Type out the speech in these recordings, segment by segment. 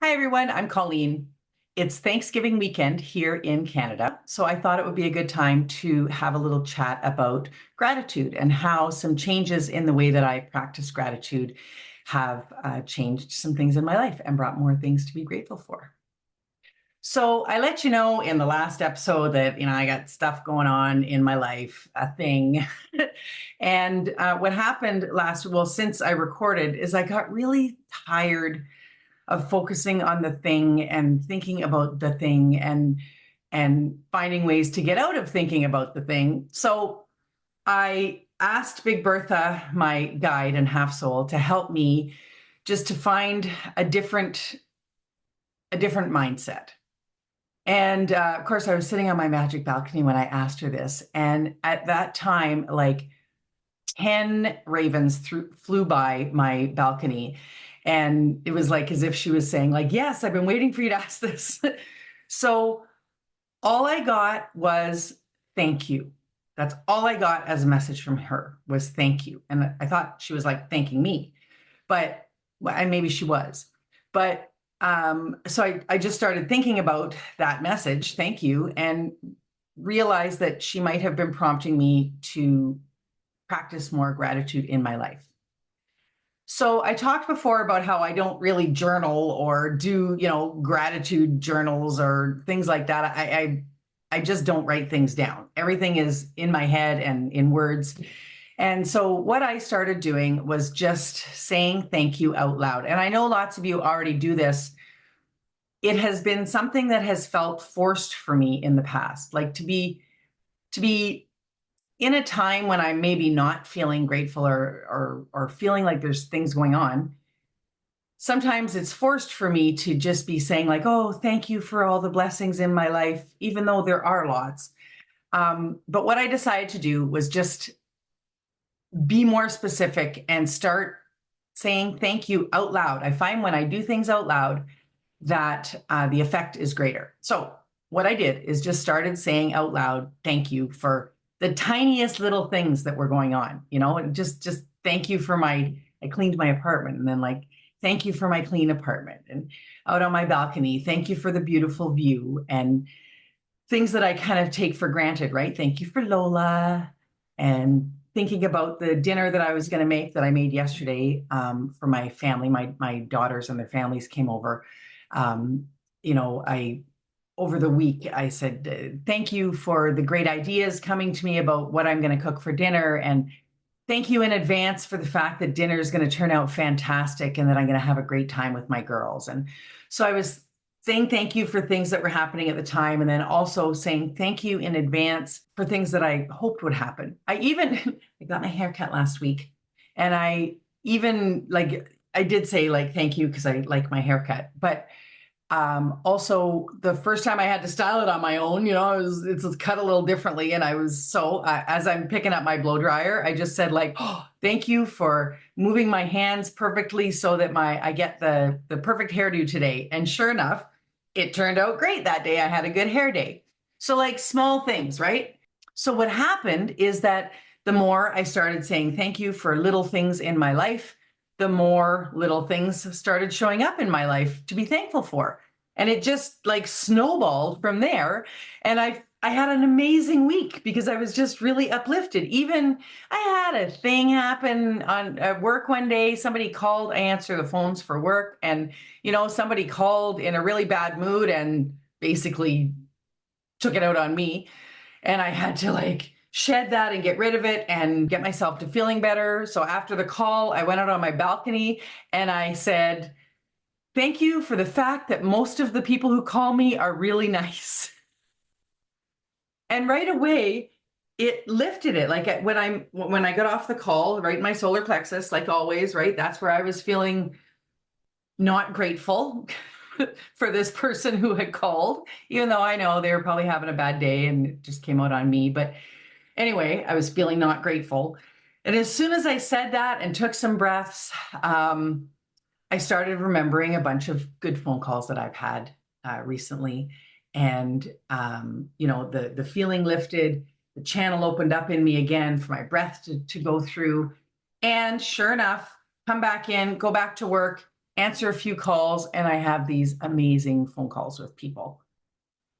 Hi, everyone. I'm Colleen. It's Thanksgiving weekend here in Canada, so I thought it would be a good time to have a little chat about gratitude and how some changes in the way that I practice gratitude have changed some things in my life and brought more things to be grateful for. So I let you know in the last episode that I got stuff going on in my life, a thing, and what happened since I recorded, is I got really tired of focusing on the thing and thinking about the thing and finding ways to get out of thinking about the thing. So I asked Big Bertha, my guide and half soul, to help me just to find a different mindset. And of course, I was sitting on my magic balcony when I asked her this. And at that time, like 10 ravens flew by my balcony. And it was like as if she was saying, like, yes, I've been waiting for you to ask this. So all I got was thank you. That's all I got as a message from her was thank you. And I thought she was like thanking me, and maybe she was. But so I just started thinking about that message, thank you, and realized that she might have been prompting me to practice more gratitude in my life. So I talked before about how I don't really journal or do, gratitude journals or things like that. I just don't write things down. Everything is in my head and in words. And so what I started doing was just saying thank you out loud. And I know lots of you already do this. It has been something that has felt forced for me in the past, like to be in a time when I'm maybe not feeling grateful or feeling like there's things going on. Sometimes it's forced for me to just be saying like, oh, thank you for all the blessings in my life, even though there are lots. But what I decided to do was just be more specific and start saying thank you out loud. I find when I do things out loud that the effect is greater. So what I did is just started saying out loud, thank you for the tiniest little things that were going on, and just thank you for I cleaned my apartment, and then like, thank you for my clean apartment, and out on my balcony, thank you for the beautiful view, and things that I kind of take for granted, right? Thank you for Lola, and thinking about the dinner that I was going to make that I made yesterday for my family. My daughters and their families came over. I over the week, I said, thank you for the great ideas coming to me about what I'm going to cook for dinner. And thank you in advance for the fact that dinner is going to turn out fantastic and that I'm going to have a great time with my girls. And so I was saying thank you for things that were happening at the time, and then also saying thank you in advance for things that I hoped would happen. I got my hair cut last week, and I did say like thank you because I like my haircut, but also the first time I had to style it on my own, it's cut a little differently. And I was as I'm picking up my blow dryer, I just said like, oh, thank you for moving my hands perfectly so that I get the perfect hairdo today. And sure enough, it turned out great that day. I had a good hair day. So like small things, right? So what happened is that the more I started saying thank you for little things in my life, the more little things started showing up in my life to be thankful for. And it just like snowballed from there. And I had an amazing week because I was just really uplifted. Even I had a thing happen at work one day. Somebody called, I answer the phones for work. And, somebody called in a really bad mood and basically took it out on me. And I had to like shed that and get rid of it and get myself to feeling better. So after the call, I went out on my balcony and I said, thank you for the fact that most of the people who call me are really nice. And right away, it lifted it. Like when I got off the call, right, my solar plexus, like always, right, that's where I was feeling not grateful for this person who had called, even though I know they were probably having a bad day and it just came out on me. But anyway, I was feeling not grateful. And as soon as I said that and took some breaths, I started remembering a bunch of good phone calls that I've had recently. And, the feeling lifted, the channel opened up in me again for my breath to go through. And sure enough, come back in, go back to work. answer a few calls, and I have these amazing phone calls with people.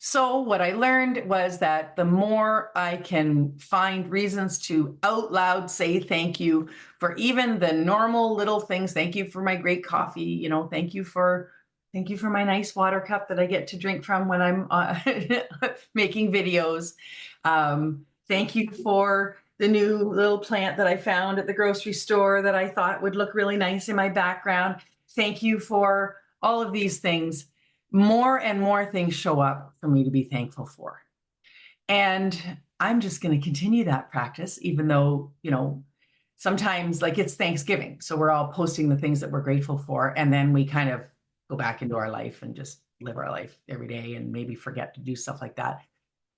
So what I learned was that the more I can find reasons to out loud say thank you for even the normal little things. Thank you for my great coffee. Thank you for my nice water cup that I get to drink from when I'm making videos. Thank you for the new little plant that I found at the grocery store that I thought would look really nice in my background. Thank you for all of these things. More and more things show up for me to be thankful for. And I'm just going to continue that practice, even though, sometimes like it's Thanksgiving. So we're all posting the things that we're grateful for. And then we kind of go back into our life and just live our life every day and maybe forget to do stuff like that.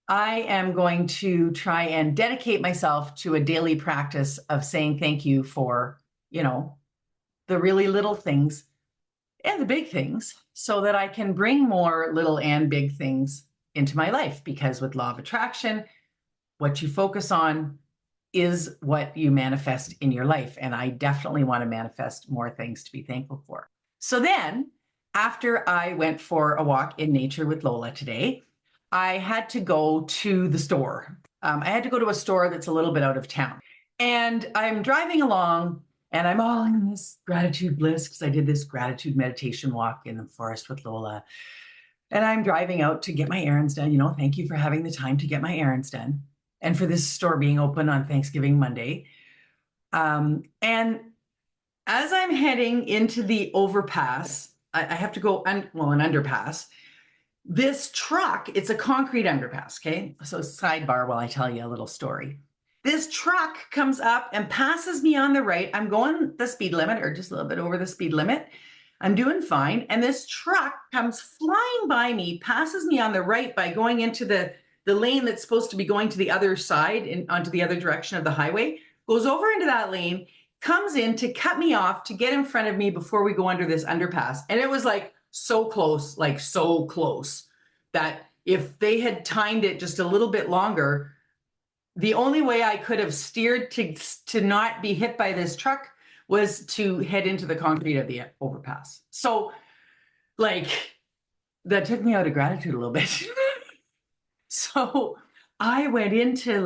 I am going to try and dedicate myself to a daily practice of saying thank you for, the really little things and the big things, so that I can bring more little and big things into my life. Because with law of attraction, what you focus on is what you manifest in your life. And I definitely want to manifest more things to be thankful for. So then, after I went for a walk in nature with Lola today, I had to go to the store. I had to go to a store that's a little bit out of town. And I'm driving along, and I'm all in this gratitude bliss because I did this gratitude meditation walk in the forest with Lola. And I'm driving out to get my errands done. Thank you for having the time to get my errands done and for this store being open on Thanksgiving Monday. And as I'm heading into the overpass, I have to go, an underpass. This truck, it's a concrete underpass, okay? So sidebar while I tell you a little story. This truck comes up and passes me on the right. I'm going the speed limit or just a little bit over the speed limit. I'm doing fine. And this truck comes flying by me, passes me on the right by going into the lane that's supposed to be going to the other side onto the other direction of the highway, goes over into that lane, comes in to cut me off to get in front of me before we go under this underpass. And it was like so close that if they had timed it just a little bit longer, the only way I could have steered to not be hit by this truck was to head into the concrete of the overpass. So that took me out of gratitude a little bit. So I went into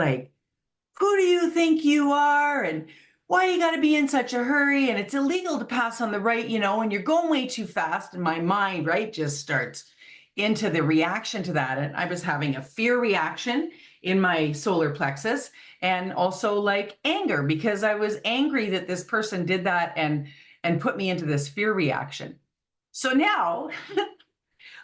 who do you think you are? And why you got to be in such a hurry? And it's illegal to pass on the right, and you're going way too fast. And my mind, just starts into the reaction to that. And I was having a fear reaction in my solar plexus, and also anger, because I was angry that this person did that and put me into this fear reaction. So now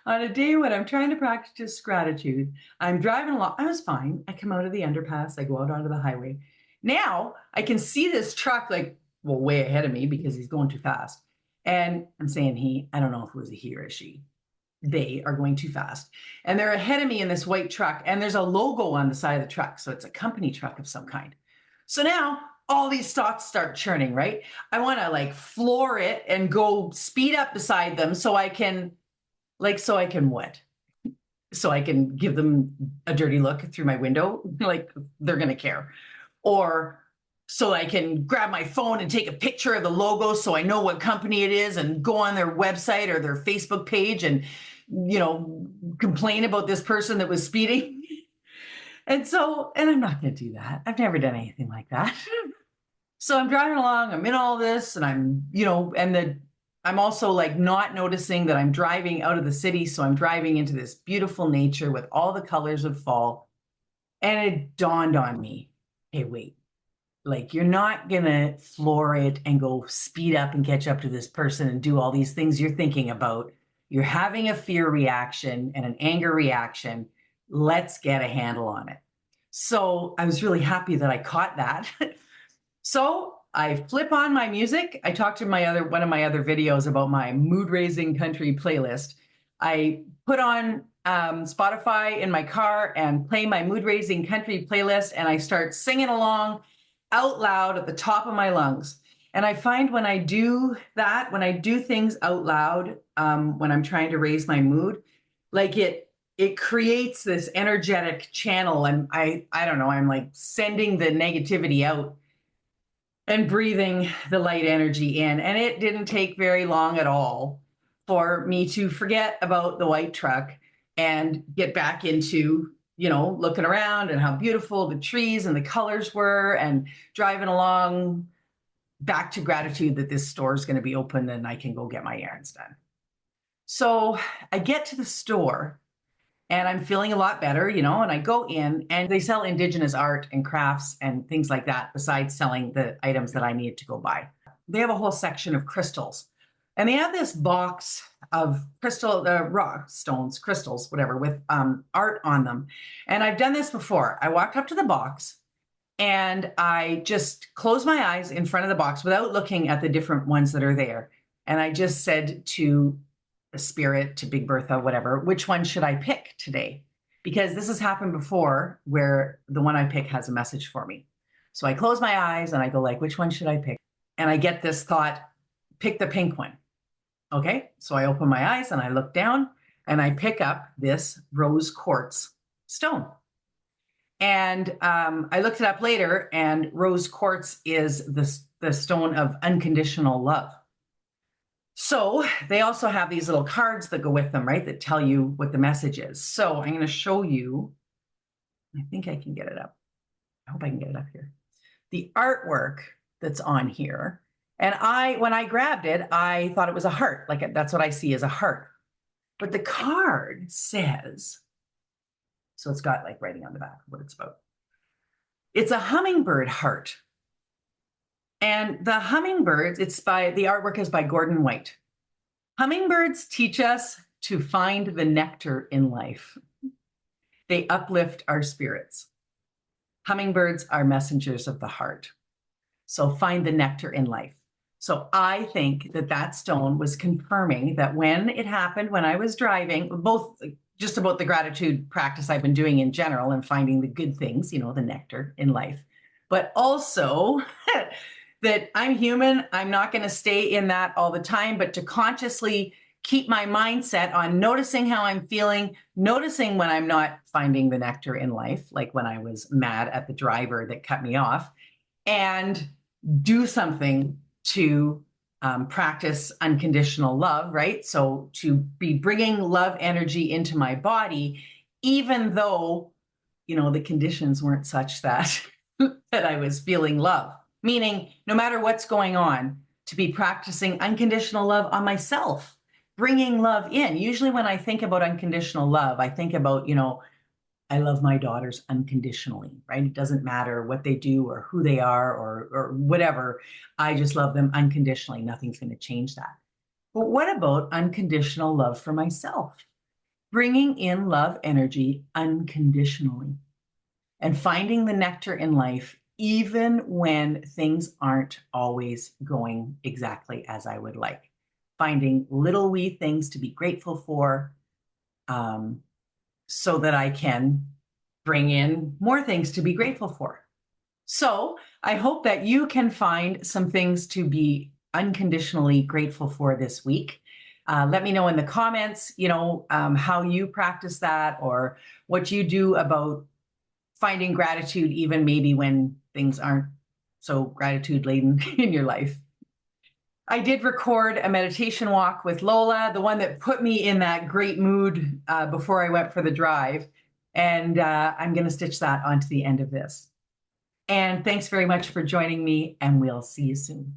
on a day when I'm trying to practice gratitude, I'm driving along. I was fine. I come out of the underpass. I go out onto the highway. Now I can see this truck way ahead of me because he's going too fast. And I'm saying I don't know if it was a he or a she. They are going too fast. And they're ahead of me in this white truck. And there's a logo on the side of the truck. So it's a company truck of some kind. So now all these thoughts start churning, right? I want to floor it and go speed up beside them so I can what? So I can give them a dirty look through my window, they're going to care. Or so I can grab my phone and take a picture of the logo so I know what company it is and go on their website or their Facebook page and, complain about this person that was speeding. And I'm not going to do that. I've never done anything like that. So I'm driving along, I'm in all this, and I'm also not noticing that I'm driving out of the city. So I'm driving into this beautiful nature with all the colors of fall. And it dawned on me, hey, wait, you're not going to floor it and go speed up and catch up to this person and do all these things you're thinking about. You're having a fear reaction and an anger reaction. Let's get a handle on it. So I was really happy that I caught that. So I flip on my music. I talked to one of my other videos about my mood-raising country playlist. I put on Spotify in my car and play my mood-raising country playlist, and I start singing along out loud at the top of my lungs. And I find when I do that, when I do things out loud, when I'm trying to raise my mood, it creates this energetic channel. And I don't know, I'm sending the negativity out. and breathing the light energy in. And it didn't take very long at all for me to forget about the white truck and get back into, looking around and how beautiful the trees and the colors were, and driving along back to gratitude that this store is going to be open and I can go get my errands done. So I get to the store and I'm feeling a lot better, and I go in and they sell indigenous art and crafts and things like that, besides selling the items that I need to go buy. They have a whole section of crystals, and they have this box of crystal, rock stones, crystals, whatever, with art on them. And I've done this before. I walked up to the box and I just closed my eyes in front of the box without looking at the different ones that are there. And I just said to the spirit, to Big Bertha, whatever, which one should I pick today? Because this has happened before where the one I pick has a message for me. So I close my eyes and I go like, which one should I pick? And I get this thought, pick the pink one. Okay, so I open my eyes and I look down and I pick up this rose quartz stone. And I looked it up later, and rose quartz is the stone of unconditional love. So they also have these little cards that go with them, right, that tell you what the message is. So I'm going to show you. I think I can get it up. I hope I can get it up here. The artwork that's on here. And when I grabbed it, I thought it was a heart. Like, that's what I see as a heart. But the card says, so it's got like writing on the back what it's about. It's a hummingbird heart. And the hummingbirds, the artwork is by Gordon White. Hummingbirds teach us to find the nectar in life. They uplift our spirits. Hummingbirds are messengers of the heart. So find the nectar in life. So I think that stone was confirming that when it happened, when I was driving, both just about the gratitude practice I've been doing in general and finding the good things, the nectar in life, but also that I'm human. I'm not going to stay in that all the time, but to consciously keep my mindset on noticing how I'm feeling, noticing when I'm not finding the nectar in life, like when I was mad at the driver that cut me off, and do something to practice unconditional love, right? So to be bringing love energy into my body, even though, the conditions weren't such that that I was feeling love. Meaning, no matter what's going on, to be practicing unconditional love on myself, bringing love in. Usually when I think about unconditional love, I think about, I love my daughters unconditionally, right? It doesn't matter what they do or who they are or whatever. I just love them unconditionally. Nothing's going to change that. But what about unconditional love for myself? Bringing in love energy unconditionally and finding the nectar in life, even when things aren't always going exactly as I would like. Finding little wee things to be grateful for, so that I can bring in more things to be grateful for. So I hope that you can find some things to be unconditionally grateful for this week. Let me know in the comments, how you practice that, or what you do about finding gratitude, even maybe when things aren't so gratitude laden in your life. I did record a meditation walk with Lola, the one that put me in that great mood before I went for the drive. And I'm going to stitch that onto the end of this. And thanks very much for joining me, and we'll see you soon.